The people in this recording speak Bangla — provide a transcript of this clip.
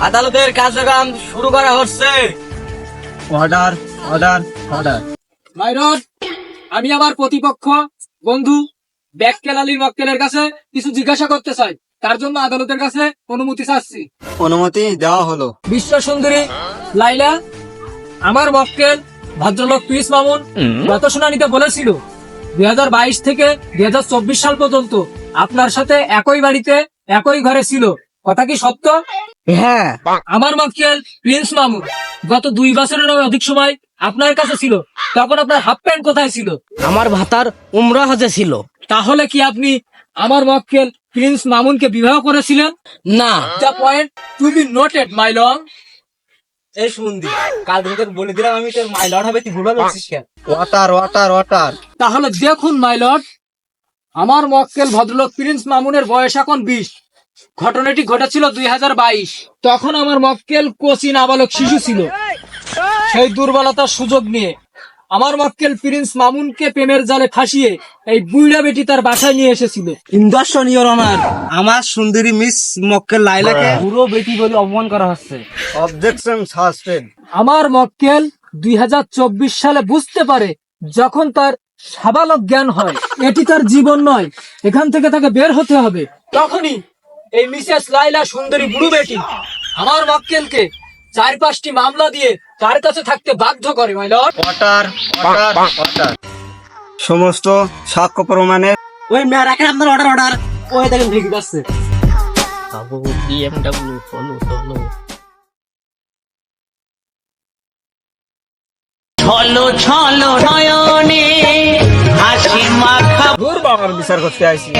আদালতের কার্যক্রম শুরু করা হচ্ছে। Order order order. মাইরন, আমি আমার প্রতিপক্ষ বন্ধু ব্যাককেল আলীর মক্কেলের কাছে কিছু জিজ্ঞাসা করতে চাই, তার জন্য আদালতের কাছে অনুমতি চাচ্ছি। অনুমতি দেওয়া হলো। বিশ্ব সুন্দরী লাইলা, আমার মক্কেল ভদ্রলোক প্রিন্স মামুন গত শুনানিতে বলেছিল 2022 থেকে 2024 সাল পর্যন্ত আপনার সাথে একই বাড়িতে একই ঘরে ছিল, কথা কি সত্য? হ্যাঁ। আমার মক্কেল প্রিন্স মামুন গত 2 বছরেরও অধিক সময় আপনার কাছে ছিল, তখন আপনার হাফ প্যান্ট কোথায় ছিল? আমার ভাতার উমরা হজে ছিল। তাহলে কি আপনি আমার মক্কেল প্রিন্স মামুনকে বিবাহ করেছিলেন? না। The point to be noted my lord. এই শুনদি, কাল তোকে বলে দিলাম আমি তোর মাই লর্ড হবে, তুই ভুলভাল বলছিস কেন? Water water water. তাহলে দেখুন মাই লর্ড, আমার মক্কেল ভদ্রলোক প্রিন্স মামুনের বয়স এখন 20। ঘটনাটি ঘটেছিল 2022। তখন আমার মক্কেল কোচি নাবালক শিশু ছিল। সেই দুর্বলতার সুযোগ নিয়ে আমার মক্কেল প্রিন্স মামুনকে প্রেমের জালে ফাঁসিয়ে এই বুইড়া বেটি তার বাসায় নিয়ে এসেছিল। ইন্দার্শন ইওর অনার, আমার সুন্দরী মিস মক্কেল লাইলাকে পুরো বেটি বলে অপমান করা হচ্ছে। Objection suspend. আমার মক্কেল 2024 সালে বুঝতে পারে, যখন তার সাবালক জ্ঞান হয় এটি তার জীবন নয়, এখান থেকে তাকে বের হতে হবে, তখনই এই মিসেস লাইলা সুন্দরী বুড়ো বেটি আমার মক্কেলকে 4-5টি মামলা দিয়ে তার কাছে থাকতে বাধ্য করে। My lord, water water water. সমস্ত সাক্ষ্য প্রমাণের ওই মেয়ে রাখেন আপনার অর্ডার অর্ডার। ওই দেখেন ঠিক আছে। বাবু BMW চলো চলো ছলো ছলো নয়নে হাসি মাখা দূর বাবার বিচার করতে আইছি।